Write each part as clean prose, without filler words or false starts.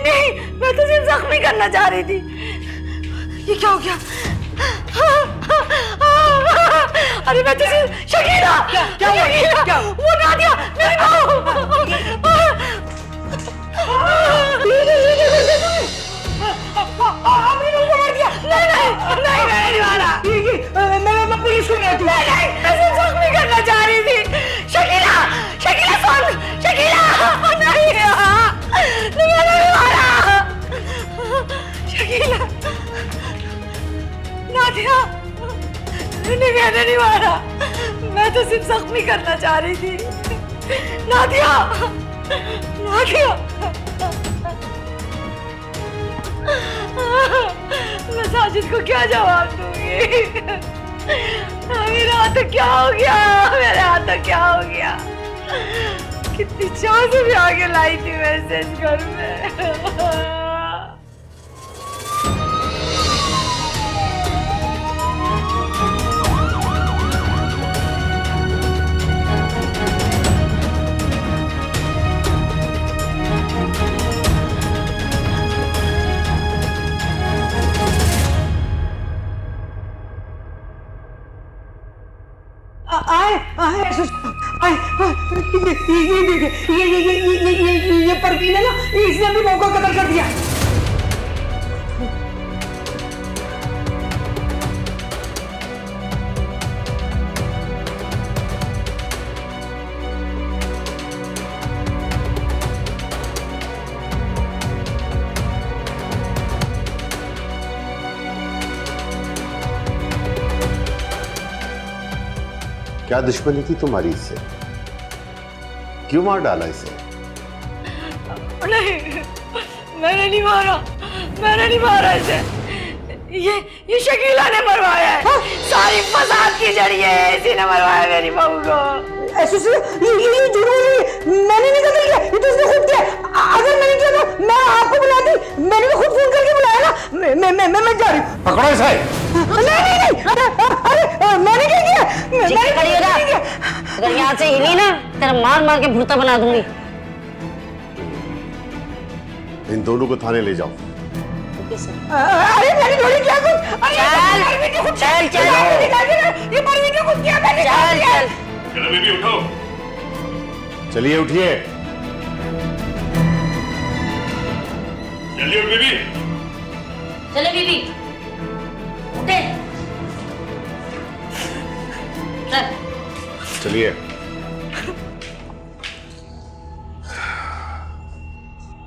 नहीं, मैं तो सिर्फ जख्मी करना चाह रही थी। ये क्या हो गया? अरे मैं तो सिर्फ शकीला। क्या शकीला? क्या? वो नादिया मेरी बहू। नहीं मारा। मैं पुलिस को नहीं, मैं सिर्फ जख्मी करना चाह रही थी। शकीला सुन, शकीला नहीं मैंने मारा। शकीला, नादिया मैंने नहीं मारा, मैं तो सिर्फ जख्मी करना चाह रही थी। नादिया मैं साजिद को क्या जवाब दूंगी? मेरे हाथ क्या हो गया? कितनी चाह से भी आगे लाई थी वैसे इस घर में। ये परवीन है ना, इसने भी बहू को कत्ल कर दिया। क्या दुश्मनी थी तुम्हारी इससे? क्यों मार डाला इसे? नहीं, मैंने नहीं मारा इसे। ये शकीला ने मरवाया है। सारी फसाद की जड़ी है, इसी ने मरवाया मेरी बहू को। ऐसे ये झूठ बोल रही है। मैंने नहीं कत्ल किया, ये तो उसने खुद किया। अगर मैंने किया तो मैं आपको बुलाती। मैंने तो खुद फोन करके बुलाया ना। मैं जा रही हूँ। पकड़ो इसे। नहीं, अरे मैंने क्या किया? अगर यहाँ से हिली ना, तेरा मार के भूता बना दूंगी। इन दोनों को थाने ले जाओ। अरे मैंने थोड़ी क्या कुछ। चल ये परवीन ने कुछ किया। चलो बेबी उठो। चलिए उठिए। जल्दी उठ बेबी। चले बीबी, उठे। चलिए।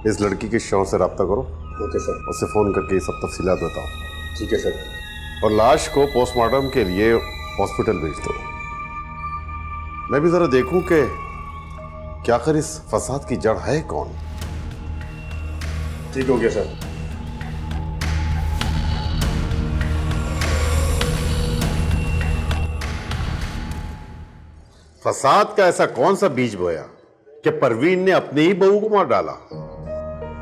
इस लड़की के शव से रब्ता करो। Okay sir. उसे फोन करके ये सब तफसीलात बताओ। ठीक है सर। और लाश को पोस्टमार्टम के लिए हॉस्पिटल भेज दो। मैं भी जरा देखूं कि क्या आखिर इस फसाद की जड़ है कौन। ठीक हो गया सर। फसाद का ऐसा कौन सा बीज बोया कि परवीन ने अपनी ही बहू को मार डाला?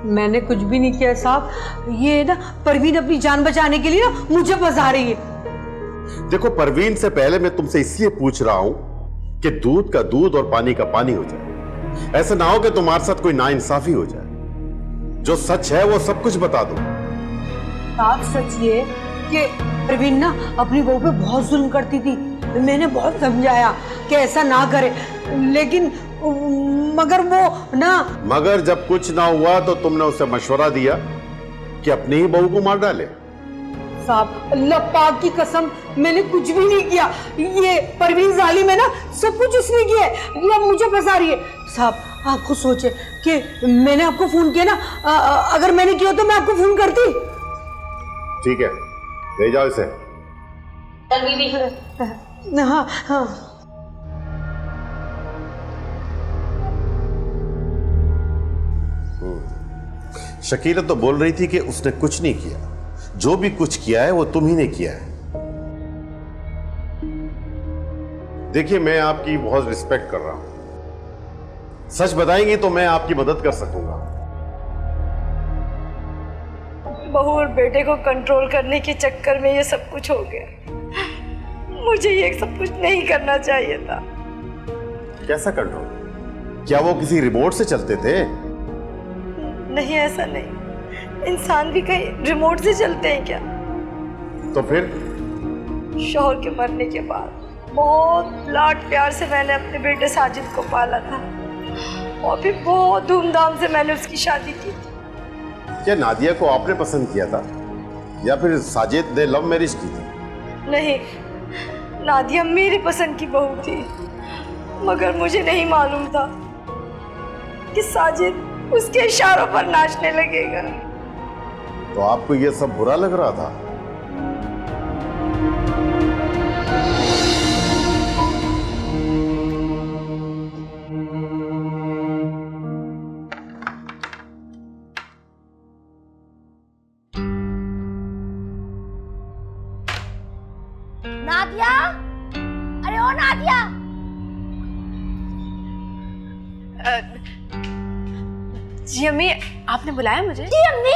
मैंने कुछ भी नहीं किया साहब। ये ना परवीन अपनी जान बचाने के लिए ना मुझे फंसा रही है। देखो, परवीन से पहले मैं तुमसे इसलिए पूछ रहा हूं कि दूध का दूध और पानी का पानी हो जाए। ऐसा ना हो कि तुम्हारे साथ कोई नाइंसाफी हो जाए। जो सच है वो सब कुछ बता दो। साहब सच ये कि परवीन ना अपनी बहू पे बहुत जुल्म करती थी। मैंने बहुत समझाया कि ऐसा ना करे, लेकिन मगर वो ना। मगर जब कुछ ना हुआ तो तुमने उसे मशवरा दिया कि अपनी ही बहू को मार डाले। साहब अल्लाह पाक की कसम, मैंने कुछ भी नहीं किया। ये परवीन जालिम है ना, सब कुछ उसने किया है। ये अब मुझे फंसा रही है। साहब आप खुद सोचे कि मैंने आपको फोन किया ना, अगर मैंने किया तो मैं आपको फोन करती। ठीक है, ले जाओ इसे। चल बीबी। हाँ। शकीला तो बोल रही थी कि उसने कुछ नहीं किया। जो भी कुछ किया है वो तुम ही ने किया है। देखिए, मैं आपकी बहुत रिस्पेक्ट कर रहा हूं। सच बताएंगे तो मैं आपकी मदद कर सकूंगा। बहू और बेटे को कंट्रोल करने के चक्कर में ये सब कुछ हो गया। मुझे ये सब कुछ नहीं करना चाहिए था। कैसा कंट्रोल? क्या वो किसी रिमोट से चलते थे? नहीं, ऐसा नहीं। इंसान भी कहीं रिमोट से चलते हैं क्या? तो फिर शौहर के मरने के बाद बहुत लाड प्यार से मैंने अपने बेटे साजिद को पाला था और फिर बहुत धूमधाम से मैंने उसकी शादी की थी। क्या नादिया को आपने पसंद किया था या फिर साजिद ने लव मैरिज की थी? नहीं, नादिया मेरी पसंद की बहू थी, मगर मुझे नहीं मालूम था कि साजिद उसके इशारों पर नाचने लगेगा। तो आपको ये सब बुरा लग रहा था? नादिया, अरे ओ नादिया। जी अम्मी, आपने बुलाया मुझे? जी अम्मी।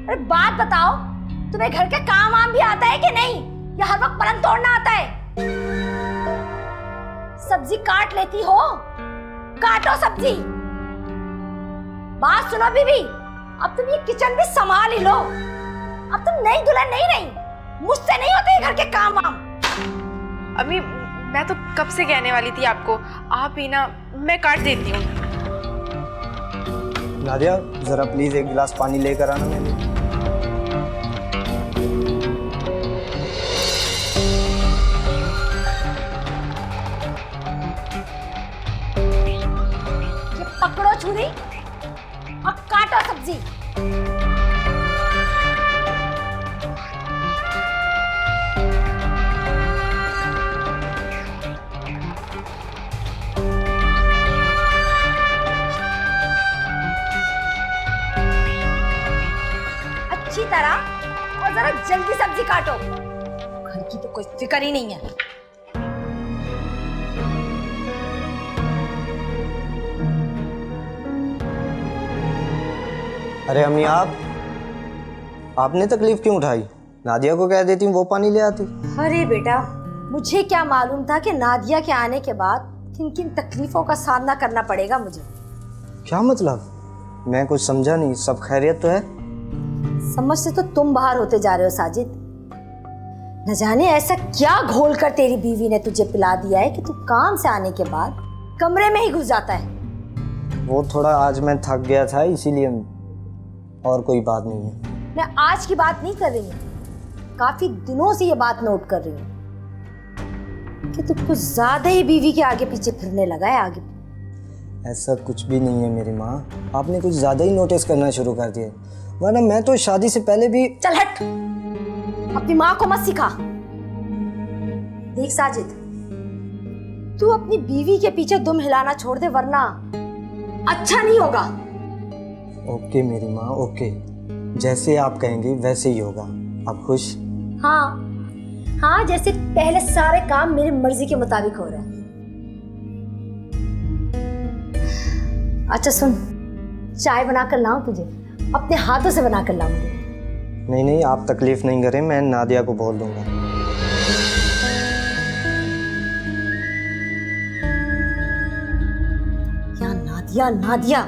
अरे बात बताओ, तुम्हें घर के काम वाम भी आता है कि नहीं, या हर वक्त पलंग तोड़ना आता है? सब्जी काट लेती हो, काटो सब्जी। बात सुनो बीबी, अब तुम ये किचन भी संभाल ही लो। अब तुम नई दुल्हन नहीं रही, मुझसे नहीं होते घर के काम वाम। अम्मी, मैं तो कब से कहने वाली थी आपको, आप ही ना, मैं काट देती हूँ। नादिया, जरा प्लीज एक गिलास पानी लेकर आना मेरे लिए। ये पकड़ो छुरी और काटो सब्जी। अच्छी तरह और जरा जल्दी सब्जी काटो, घर की तो कोई फिक्र ही नहीं है। अरे अम्मी, आपने तकलीफ क्यों उठाई? नादिया को कह देती वो पानी ले आती। अरे बेटा, मुझे क्या मालूम था कि नादिया के आने के बाद किन किन तकलीफों का सामना करना पड़ेगा मुझे। क्या मतलब? मैं कुछ समझा नहीं। सब खैरियत तो है? समझ से तो तुम बाहर होते जा रहे हो साजिद। न जाने ऐसा क्या घोल कर तेरी बीवी ने तुझे पिला दिया है कि तू काम से आने के बाद कमरे में ही घुस जाता है। वो थोड़ा आज मैं थक गया था इसीलिए, और कोई बात नहीं है। मैं आज की बात नहीं कर रही हूँ, काफी दिनों से ये बात नोट कर रही हूँ कि तू कुछ ज्यादा ही बीवी के आगे पीछे फिरने लगा है। आगे ऐसा कुछ भी नहीं है मेरी माँ, आपने कुछ ज्यादा ही नोटिस करना शुरू कर दिया, वरना मैं तो शादी से पहले भी। चल हट, अपनी माँ को मत सिखा। देख साजिद, तू अपनी बीवी के पीछे दुम हिलाना छोड़ दे, वरना अच्छा नहीं होगा। ओके मेरी माँ, ओके, जैसे आप कहेंगी वैसे ही होगा। आप खुश? हाँ हाँ, जैसे पहले सारे काम मेरी मर्जी के मुताबिक हो रहे हैं। अच्छा सुन, चाय बनाकर लाऊं तुझे? अपने हाथों से बनाकर लाऊंगी। नहीं नहीं, आप तकलीफ नहीं करें, मैं नादिया को बोल दूंगा। क्या नादिया नादिया?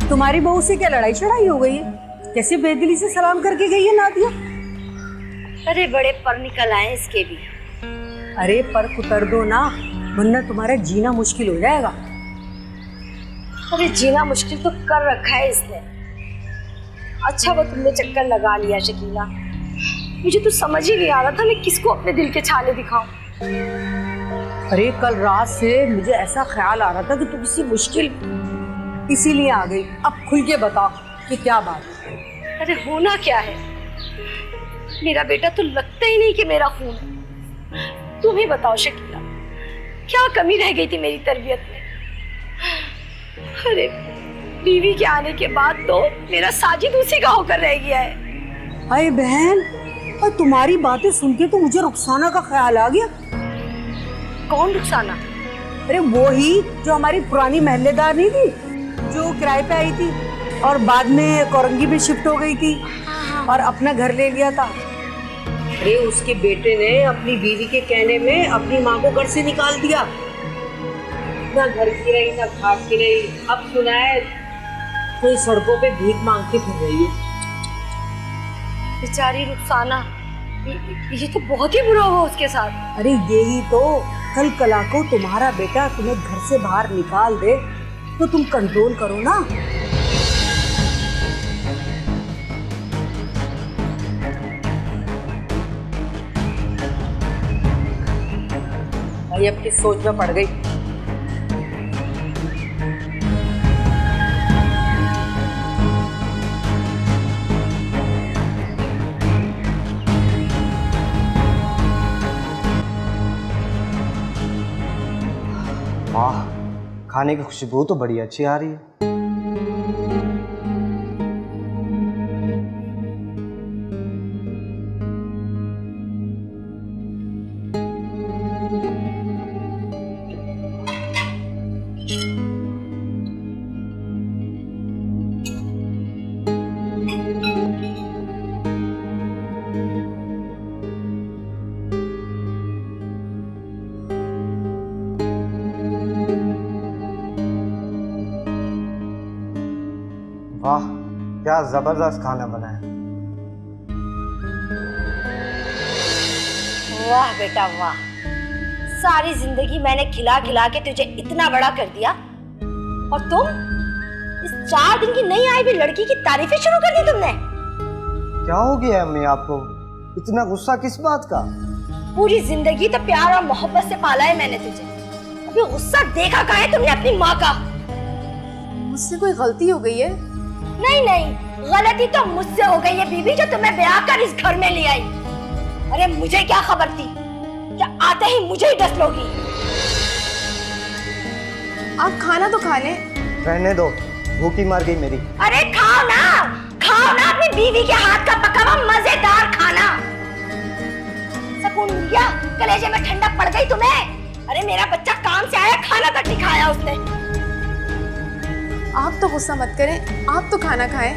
तुम्हारी बहू से क्या लड़ाई चढ़ाई हो गई है? कैसे बेदिली से सलाम करके गई है नादिया? अरे बड़े पर निकल आए इसके भी। अरे पर कुतर दो ना, वरना तुम्हारा जीना मुश्किल हो जाएगा। अरे जीना मुश्किल तो कर रखा है इसने, अच्छा वो तुमने चक्कर लगा लिया शकीला। मुझे तो समझ ही नहीं आ रहा था मैं किसको अपने दिल के छाले दिखाऊं। अरे कल रात से मुझे ऐसा ख्याल आ रहा था कि तू किसी मुश्किल, इसीलिए आ गई। अब खुल के बता कि क्या बात है। अरे होना क्या है, मेरा बेटा तो लगता ही नहीं कि मेरा खून है। तुम ही बताओ शकीला, क्या कमी रह गई थी मेरी तरबियत में? अरे बीवी के आने के बाद तो मेरा साजिद उसी का होकर रह गया है। अरे बहन, और तुम्हारी बातें सुन के तो मुझे रुखसाना का ख्याल आ गया। कौन रुखसाना? अरे वो ही जो हमारी पुरानी महल्लेदार नहीं थी, जो किराए पे आई थी और बाद में कोरंगी में शिफ्ट हो गई थी और अपना घर ले लिया था। अरे उसके बेटे ने अपनी बीवी के कहने में अपनी माँ को घर से निकाल दिया। ना घर की रही ना खाट की रही। अब सुना है कोई सड़कों पे भीख मांगती फिर रही है। बेचारी रुखसाना, ये तो बहुत ही बुरा हुआ उसके साथ। अरे यही तो, कल कला को तुम्हारा बेटा तुम्हें घर से बाहर निकाल दे तो तुम कंट्रोल करो ना। भाई अब किस सोच में पड़ गई। वाह, खाने की खुशबू तो बड़ी अच्छी आ रही है। वाह, क्या जबरदस्त खाना बना है। वाह बेटा वाह, सारी जिंदगी मैंने खिला खिला के तुझे इतना बड़ा कर दिया और तुम इस 4 दिन की नई आई हुई लड़की की तारीफें शुरू कर दी तुमने। क्या हो गया अम्मी आपको? इतना गुस्सा किस बात का? पूरी जिंदगी तो प्यार और मोहब्बत से पाला है मैंने तुझे, अभी गुस्सा देखा कहाँ है तुमने अपनी माँ का? मुझसे कोई गलती हो गई है? नहीं नहीं, गलती तो मुझसे हो गई है बीबी, जो तुम्हें ब्याह कर इस घर में ले आई। अरे मुझे क्या खबर थी क्या आते ही मुझे ही डस लोगी। आप खाना तो खा लें। रहने दो, भूखी मार गई मेरी। अरे खाओ ना अपनी बीवी के हाथ का पका हुआ मजेदार खाना। सुकून मिल गया, कलेजे में ठंडक पड़ गई तुम्हें। अरे मेरा बच्चा काम से आया, खाना तक नहीं खाया उसने। आप तो गुस्सा मत करें, आप तो खाना खाएं।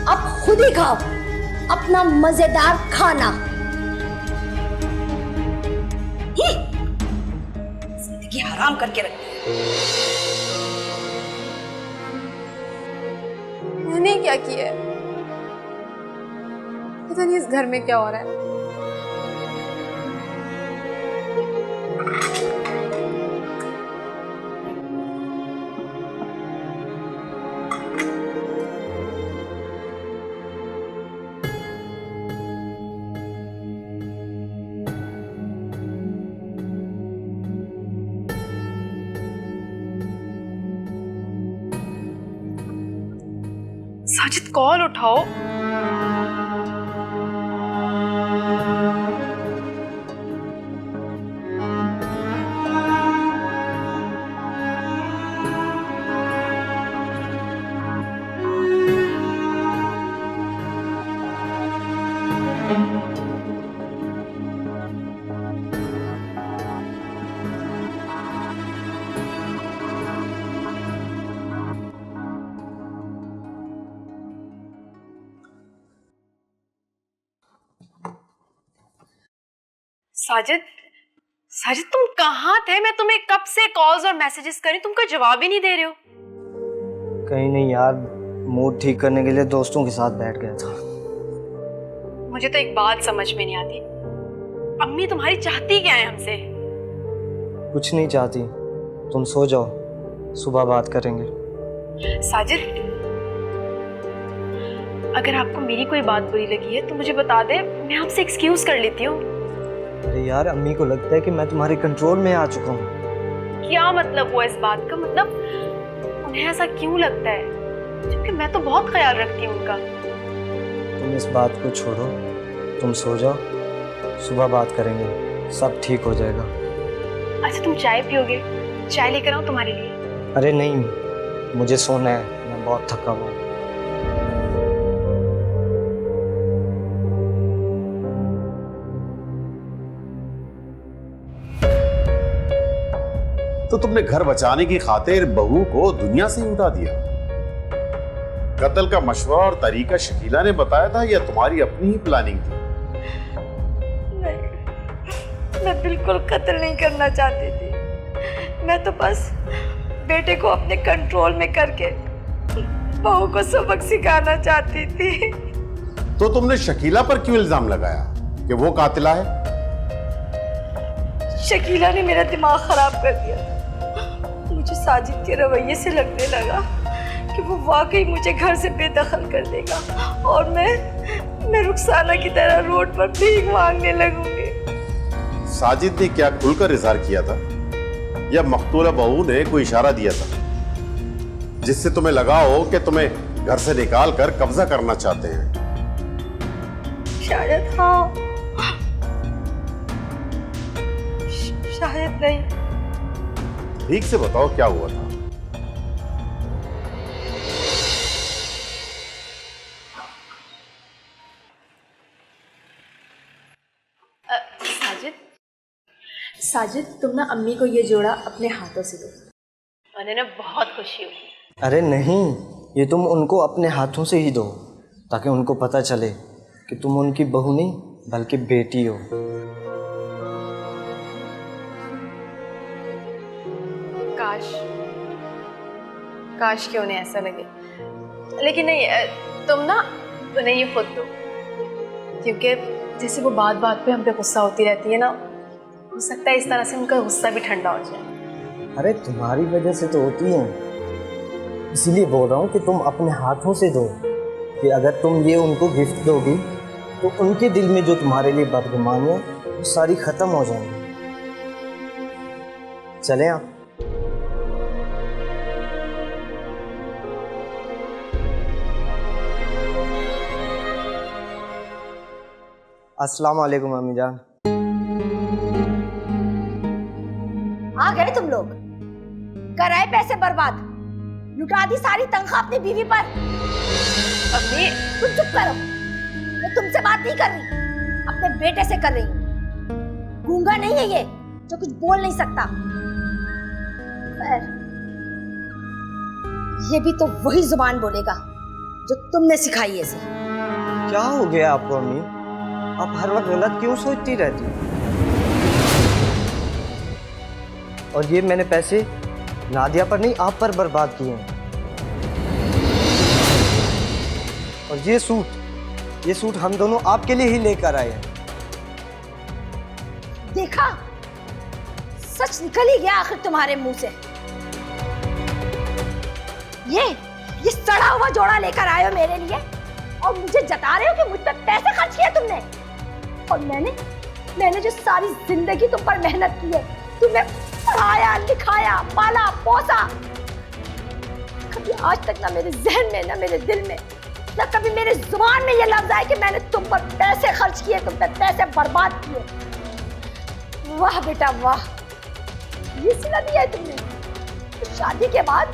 अब खुद ही खाओ अपना मजेदार खाना। जिंदगी हराम करके रखती है। मैंने क्या किया है? पता नहीं इस घर में क्या हो रहा है। साजिद कॉल उठाओ। साजिद, साजिद तुम कहाँ थे? मैं तुम्हें कब से कॉल्स और मैसेजेस करी, तुम कोई जवाब ही नहीं दे रहे हो। कहीं नहीं यार, मूड ठीक करने के लिए दोस्तों के साथ बैठ गया था। मुझे तो एक बात समझ में नहीं आती, अम्मी तुम्हारी चाहती क्या है हमसे? कुछ नहीं चाहती, तुम सो जाओ, सुबह बात करेंगे। साजिद, अगर आपको मेरी कोई बात बुरी लगी है तो मुझे बता दे, मैं आपसे एक्सक्यूज कर लेती हूँ। अरे यार, अम्मी को लगता है कि मैं तुम्हारे कंट्रोल में आ चुका हूँ। क्या मतलब हुआ इस बात का? मतलब उन्हें ऐसा क्यों लगता है, जबकि मैं तो बहुत ख्याल रखती हूँ उनका। तुम इस बात को छोड़ो, तुम सो जाओ, सुबह बात करेंगे, सब ठीक हो जाएगा। अच्छा, तुम चाय पियोगे? चाय लेकर आऊँ तुम्हारे लिए? अरे नहीं, मुझे सोना है, मैं बहुत थका हुआ हूँ। तो तुमने घर बचाने की खातिर बहू को दुनिया से ही उठा दिया। कत्ल का मशवरा और तरीका शकीला ने बताया था या तुम्हारी अपनी ही प्लानिंग थी? नहीं, मैं बिल्कुल कत्ल नहीं करना चाहती थी। मैं तो बस बेटे को अपने कंट्रोल में करके बहू को सबक सिखाना चाहती थी। तो तुमने शकीला पर क्यों इल्जाम लगाया कि वो कातिला है? शकीला ने मेरा दिमाग खराब कर दिया। मुझे साजिद के रवैये से लगने लगा कि वो वाकई मुझे घर से बेदखल कर देगा और मैं रुखसाना की तरह रोड पर भीख मांगने लगूंगी। साजिद ने क्या खुलकर इजहार किया था या मकतूला बहू ने कोई इशारा दिया था जिससे तुम्हें लगा हो कि तुम्हें घर से निकाल कर कब्जा करना चाहते हैं? शायद हाँ, शायद नहीं। ठीक से बताओ क्या हुआ था? साजिद, साजिद, तुम ना अम्मी को ये जोड़ा अपने हाथों से दो, उन्हें ना बहुत खुशी होगी। अरे नहीं, ये तुम उनको अपने हाथों से ही दो ताकि उनको पता चले कि तुम उनकी बहू नहीं बल्कि बेटी हो। काश कि उन्हें ऐसा लगे, लेकिन नहीं, तुम ना उन्हें ये खुद दो, क्योंकि जैसे वो बात बात पे हम पे गुस्सा होती रहती है ना, हो सकता है इस तरह से उनका गुस्सा भी ठंडा हो जाए। अरे तुम्हारी वजह से तो होती है, इसीलिए बोल रहा हूँ कि तुम अपने हाथों से दो, कि अगर तुम ये उनको गिफ्ट दोगी तो उनके दिल में जो तुम्हारे लिए बदगुमानी है वो सारी ख़त्म हो जाएंगी। चलें आप। अस्सलाम वालेकुम अम्मी जान। आ गए तुम लोग, कराए पैसे बर्बाद, लुटा दी सारी तनख्वाह अपनी बीवी पर। अम्मी, तुम चुप करो, मैं तुमसे बात नहीं कर रही, अपने बेटे से कर रही हूँ। गूंगा नहीं है ये जो कुछ बोल नहीं सकता। खैर, ये भी तो वही जुबान बोलेगा जो तुमने सिखाई है इसे। क्या हो गया आपको अम्मी? आप हर वक्त गलत क्यों सोचती रहती हो? और ये मैंने पैसे नादिया पर नहीं, आप पर बर्बाद किए हैं। और ये सूट हम दोनों आपके लिए ही लेकर आए हैं। देखा, सच निकल ही गया आखिर तुम्हारे मुंह से। ये सड़ा हुआ जोड़ा लेकर आए हो मेरे लिए और मुझे जता रहे हो कि मुझ पर पैसे खर्च किए तुमने। और मैंने जो सारी जिंदगी तुम पर मेहनत की है, तुम्हें पढ़ाया, लिखाया, पाला, पोसा, कभी आज तक ना मेरे जहन में, ना मेरे दिल में, ना कभी मेरे जुबान में ये लफ्ज आया कि मैंने तुम पर पैसे खर्च किए, तुम पर पैसे बर्बाद किए। वाह बेटा वाह, ये सिला दिया है तुमने। तो शादी के बाद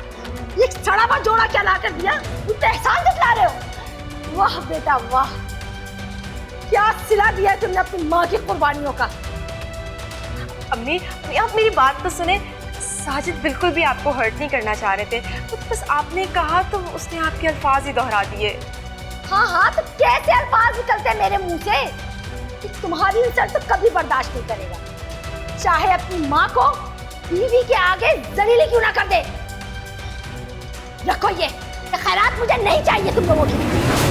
ये सड़ा हुआ जोड़ा क्या ला कर दिया, तुम पे एहसान जता रहे हो। वाह बेटा वाह, क्या सिला दिया है तुमने अपनी माँ की कुर्बानियों का। अम्मी, आप मेरी बात तो सुने। साजिद बिल्कुल भी आपको हर्ट नहीं करना चाह रहे थे, तो बस आपने कहा तो उसने आपके अल्फाज ही दोहरा दिए। हाँ, तो कैसे अल्फाज निकलते हैं मेरे मुंह से कि तुम्हारी इंसल्ट तो कभी बर्दाश्त नहीं करेगा, चाहे अपनी माँ को बीवी के आगे जलीली क्यों ना कर दे। रखो ये खैरात, मुझे नहीं चाहिए तुम लोगों की।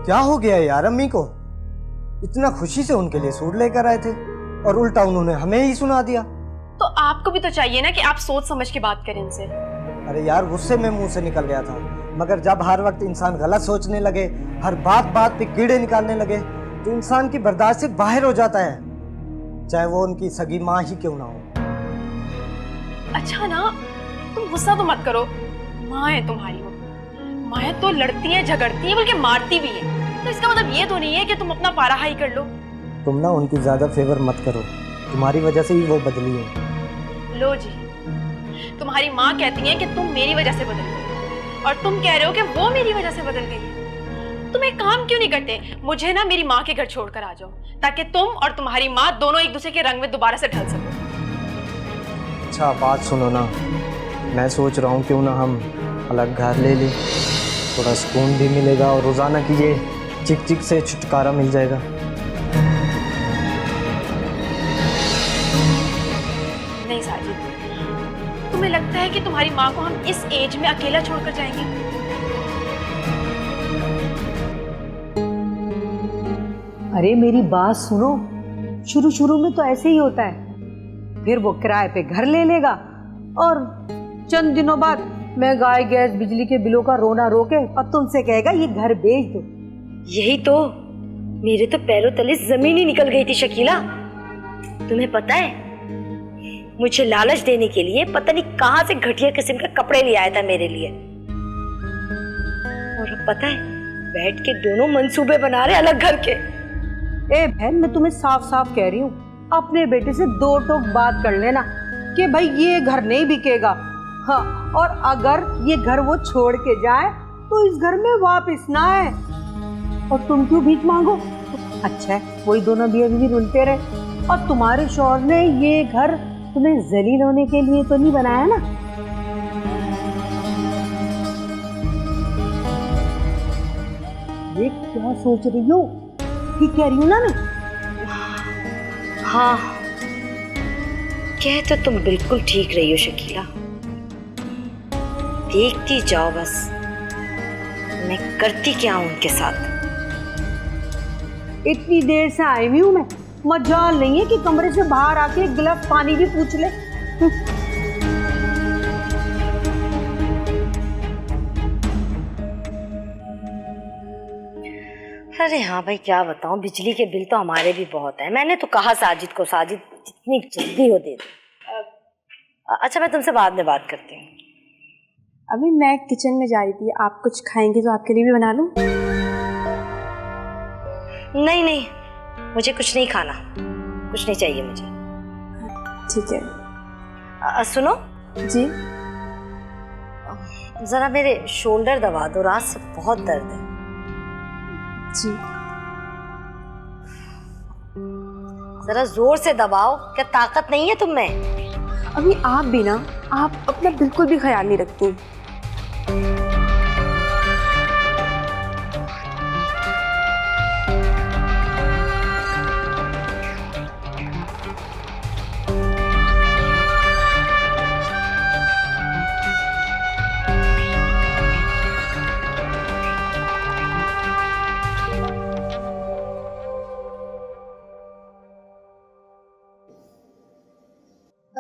क्या हो गया यार अम्मी को? इतना खुशी से उनके लिए सूट लेकर आए थे और उल्टा उन्होंने हमें ही सुना दिया। तो आपको भी तो चाहिए ना कि आप सोच समझ के बात करें उनसे। अरे यार गुस्से में मुंह से निकल गया था, मगर जब हर वक्त इंसान गलत सोचने लगे, हर बात बात पे कीड़े निकालने लगे, तो इंसान की बर्दाश्त से बाहर हो जाता है, चाहे वो उनकी सगी माँ ही क्यों ना हो। अच्छा ना, तुम गुस्सा तो मत करो, माँ है तुम्हारी वो। माँ तो लड़ती है, झगड़ती है, बल्कि मारती भी है। तो इसका मतलब ये तो नहीं है कि तुम अपना पारा हाई कर लो। तुम ना उनकी ज्यादा फेवर मत करो, तुम्हारी वजह से ही वो बदली है। लो जी, तुम्हारी माँ कहती है कि तुम मेरी वजह से बदल गई, और तुम कह रहे हो कि वो मेरी वजह से बदल गई है। तुम एक काम क्यों नहीं करते, मुझे ना मेरी माँ के घर छोड़कर आ जाओ, ताकि तुम और तुम्हारी माँ दोनों एक दूसरे के रंग में दोबारा से ढल सको। अच्छा बात सुनो ना, मैं सोच रहा हूँ क्यों ना हम अलग घर ले लें, थोड़ा सुकून भी मिलेगा और रोजाना की ये चिक चिक से छुटकारा मिल जाएगा। नहीं साजिद, तुम्हें लगता है कि तुम्हारी माँ को हम इस एज में अकेला छोड़कर जाएंगे? अरे मेरी बात सुनो, शुरू शुरू में तो ऐसे ही होता है, फिर वो किराए पे घर ले लेगा और चंद दिनों बाद महंगाई, गैस, बिजली के बिलों का रोना रोके और तुमसे कहेगा ये घर बेच दो। यही तो, मेरे तो पैरों तले जमीन ही निकल गई थी शकीला। तुम्हें पता है, मुझे लालच देने के लिए पता नहीं कहां से घटिया किस्म के कपड़े ले आया था मेरे लिए। और अब पता है, बैठ के दोनों मंसूबे बना रहे अलग घर के। ए बहन, मैं तुम्हें साफ साफ कह रही हूँ, अपने बेटे से दो टोक बात कर लेना कि भाई ये घर नहीं बिकेगा। हाँ, और अगर ये घर वो छोड़ के जाए तो इस घर में वापस ना आए। और तुम क्यों भीख मांगो? अच्छा है, वही दोनों भी अभी रुलते रहे। और तुम्हारे शौहर ने ये घर तुम्हें जलील होने के लिए तो नहीं बनाया ना? ये क्या सोच रही हो? ठीक कह रही हूँ ना मैं? हाँ, कह तो तुम बिल्कुल ठीक रही हो शकीला। देखती जाओ बस मैं करती क्या हूं उनके साथ। इतनी देर से आई हुई हूँ मैं, मजाल नहीं है कि कमरे से बाहर आके एक गिलास पानी भी पूछ ले। अरे हाँ भाई, क्या बताऊं, बिजली के बिल तो हमारे भी बहुत है। मैंने तो कहा साजिद को, साजिद जितनी जल्दी हो दे दो। अच्छा, मैं तुमसे बाद में बात करती हूँ। अभी मैं किचन में जा रही थी, आप कुछ खाएंगे तो आपके लिए भी बना लूं? नहीं नहीं, मुझे कुछ नहीं खाना, कुछ नहीं चाहिए मुझे। ठीक है। सुनो जी। जरा मेरे शोल्डर दबा दो, रात से बहुत दर्द है। जी। जरा जोर से दबाओ, क्या ताकत नहीं है तुम में? अभी आप भी ना, आप अपना बिल्कुल भी ख्याल नहीं रखती।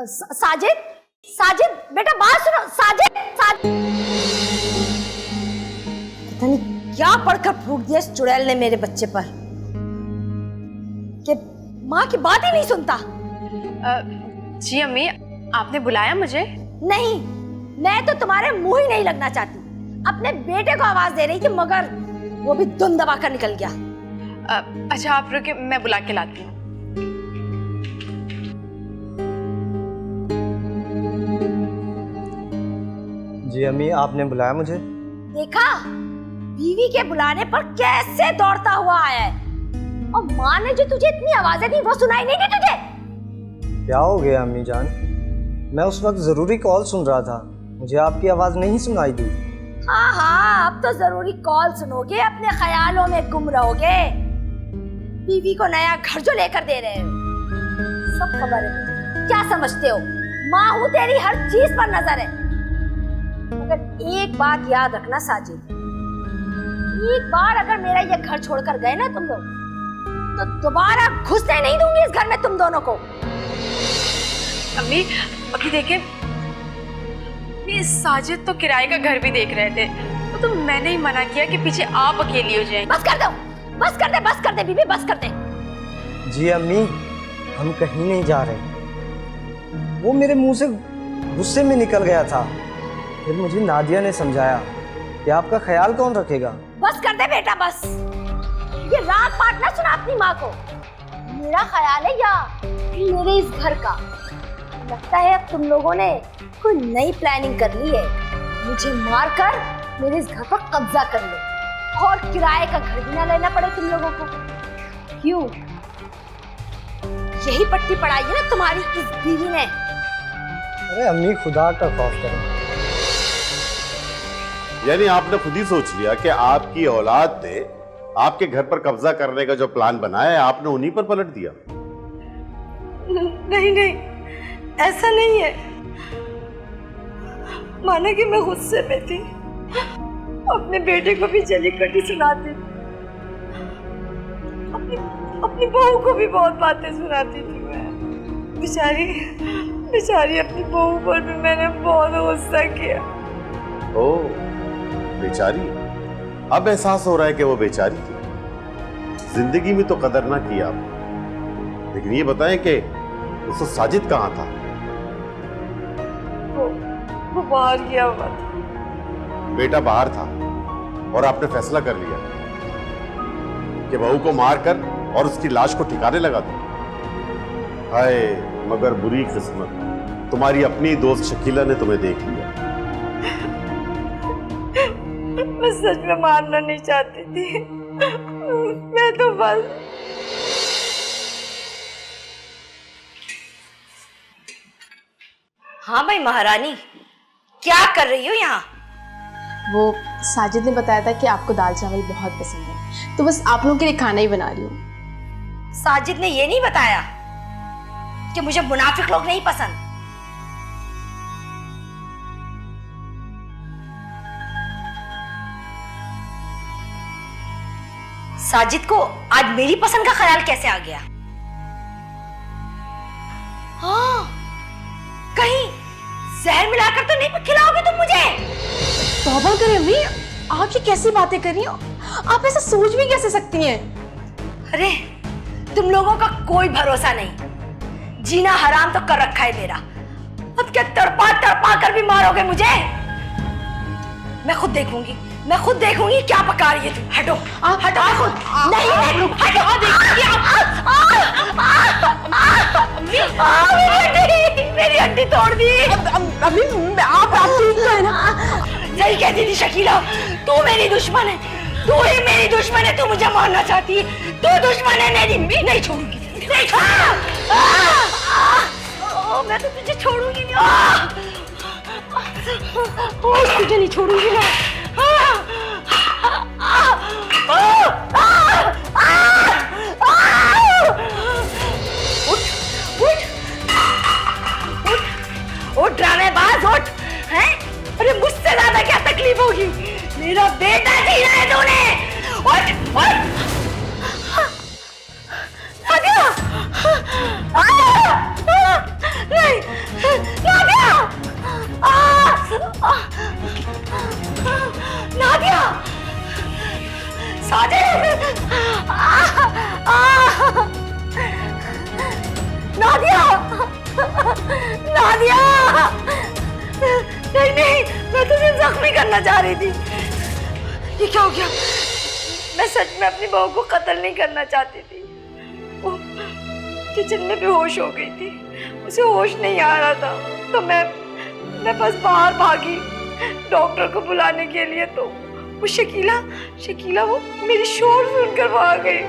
साजिद, साजिद बेटा बात सुनो। साजिद, साजिद, पता नहीं क्या पढ़कर फूक दिया इस चुड़ैल ने मेरे बच्चे पर, कि माँ की बात ही नहीं सुनता। जी अम्मी, आपने बुलाया मुझे? नहीं, मैं तो तुम्हारे मुंह ही नहीं लगना चाहती। अपने बेटे को आवाज दे रही थी, मगर वो भी धुन दबा कर निकल गया। अच्छा आप रुके, मैं बुला के लाती हूँ। जी अम्मी, आपने बुलाया मुझे? देखा, बीवी के बुलाने पर कैसे दौड़ता हुआ आया है। और माँ ने जो तुझे इतनी आवाजें दी, वो सुनाई नहीं दी तुझे? क्या हो गया अम्मी जान? मैं उस वक्त जरूरी कॉल सुन रहा था, मुझे आपकी आवाज नहीं सुनाई दी। हाँ हाँ, अब तो जरूरी कॉल सुनोगे, अपने ख्यालों में गुम रहोगे। बीवी को नया घर जो लेकर दे रहे हो, सब खबर है। क्या समझते हो, माँ हूँ तेरी, हर चीज पर नजर है। मगर एक बात याद रखना साजिद, एक बार अगर मेरा ये घर छोड़कर गए ना तुम लोग, तो दोबारा घुसने नहीं दूंगी इस घर में तुम दोनों को। अम्मी अभी देखे, ये साजिद तो किराए का घर भी देख रहे थे, तो मैंने ही मना किया कि पीछे आप अकेली हो जाएं। बस कर दो, बस कर दे, बस कर दे बीबी, बस कर दे। जी अम्मी, हम कहीं नहीं जा रहे। वो मेरे मुंह से गुस्से में निकल गया था। फिर मुझे नादिया ने समझाया कि आपका ख्याल कौन रखेगा। बस कर दे बेटा, बस। ये राग पाठ ना सुना अपनी माँ को। मेरा ख्याल है या मेरे इस घर का। लगता है अब तुम लोगों ने कोई नई प्लानिंग कर ली है। मुझे मारकर मेरे इस घर पर कब्जा कर लो और किराए का घर भी ना लेना पड़े तुम लोगों को। क्यों? यही पट्टी पड़ाई है ना तुम्हारी इस बीवी ने। अरे अम्मी, खुदा का खौफ करो। यानी आपने खुद ही सोच लिया कि आपकी औलाद ने आपके घर पर कब्जा करने का जो प्लान बनाया है, आपने उन्हीं पर पलट दिया? नहीं नहीं, ऐसा नहीं है। माना कि मैं गुस्से में थी, अपने बेटे को भी जली कटी सुनाती, अपनी बहू को भी बहुत बातें सुनाती थी मैं। बेचारी अपनी बहू पर भी मैंने बहुत गुस्सा किया। ओह, बेचारी। अब एहसास हो रहा है कि वो बेचारी थी। जिंदगी में तो कदर ना की आपने। लेकिन ये बताएं कि उसको साजिद कहाँ था? वो बाहर गया हुआ था। बेटा बाहर था और आपने फैसला कर लिया कि बहू को मारकर और उसकी लाश को ठिकाने लगा दो। हाय, मगर बुरी किस्मत, तुम्हारी अपनी दोस्त शकीला ने तुम्हें देख लिया। मैं सच में मारना नहीं चाहती थी। मैं तो बस हाँ भाई महारानी, क्या कर रही हो यहाँ? वो साजिद ने बताया था कि आपको दाल चावल बहुत पसंद है, तो बस आप लोगों के लिए खाना ही बना रही हूँ। साजिद ने ये नहीं बताया कि मुझे मुनाफिक लोग नहीं पसंद। साजिद को आज मेरी पसंद का ख्याल कैसे आ गया? हाँ, कहीं जहर मिलाकर तो नहीं खिलाओगे तुम मुझे? तौबा करें अम्मी, आप ये कैसी बातें कर रही हो? आप ऐसा सोच भी कैसे सकती हैं? अरे तुम लोगों का कोई भरोसा नहीं। जीना हराम तो कर रखा है मेरा। अब क्या तड़पा तड़पा कर भी मारोगे मुझे? मैं खुद देखूंगी क्या पका रही है तुम। हटो, हटो खुद। नहीं, मेरी हड्डी तोड़ दी। अभी आप ठीक तो है ना? सही कहती थी शकीला, तू मेरी दुश्मन है, तू ही मेरी दुश्मन है। तू मुझे मारना चाहती है, तू दुश्मन है मेरी। नहीं छोड़ूंगी, नहीं मैं तो तुझे छोड़ूंगी नहीं। तुझे नहीं छोड़ूंगी मैं। उठ ड्रामेबाज, उठ। हैं? अरे मुझसे ज्यादा क्या तकलीफ होगी? मेरा बेटा छीना है तूने। उठ, उठ। नादिया, नहीं, नादिया, नादिया, साजिद, नादिया, नादिया, नहीं, मैं तुझे जख्मी करना चाह रही थी। ये क्या हो गया? मैं सच में अपनी बहू को कत्ल नहीं करना चाहती थी। वो किचन में बेहोश हो गई थी, उसे होश नहीं आ रहा था, तो मैं बस बाहर भागी डॉक्टर को बुलाने के लिए। तो वो शकीला वो मेरी शोर सुनकर वहां आ गई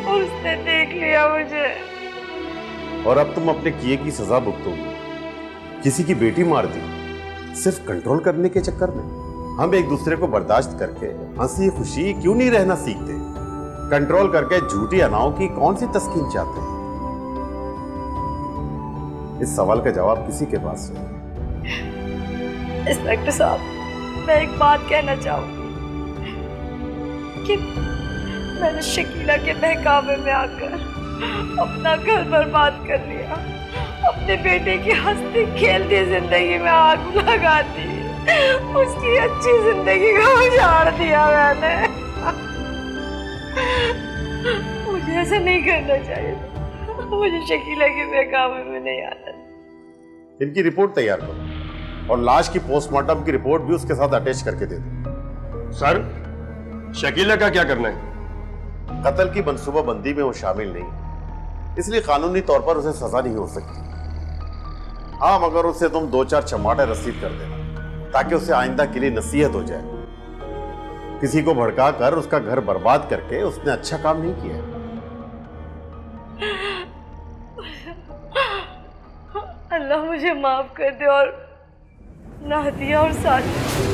और उसने देख लिया मुझे। और अब तुम अपने किए की सजा भुगतोगी। किसी की बेटी मार दी सिर्फ कंट्रोल करने के चक्कर में। हम एक दूसरे को बर्दाश्त करके हंसी खुशी क्यों नहीं रहना सीखते? कंट्रोल करके झूठी अनाओं की कौन सी तस्कीन चाहते हैं? इस सवाल का जवाब किसी के पास नहीं। इंस्पेक्टर साहब, मैं एक बात कहना चाहूंगी कि मैंने शकीला के बहकावे में आकर अपना घर बर्बाद कर लिया, अपने बेटे की हंसती खेलती जिंदगी में आग लगा दी, उसकी अच्छी जिंदगी को उजाड़ दिया मैंने। मुझे ऐसा नहीं करना चाहिए, मुझे शकीला के बहकावे में नहीं आना। इनकी रिपोर्ट तैयार करो और लाश की पोस्टमार्टम की रिपोर्ट भी उसके साथ अटैच करके दे दो। सर, शकीला का क्या करना है? कत्ल की मंसूबाबंदी में वो शामिल नहीं, इसलिए कानूनी तौर पर उसे सजा नहीं हो सकती। हाँ, मगर उसे तुम 2-4 चमाटे रसीद कर देना ताकि उसे आइंदा के लिए नसीहत हो जाए। किसी को भड़का कर उसका घर बर्बाद करके उसने अच्छा काम नहीं किया। अल्लाह मुझे माफ कर दे और नादिया और साजिद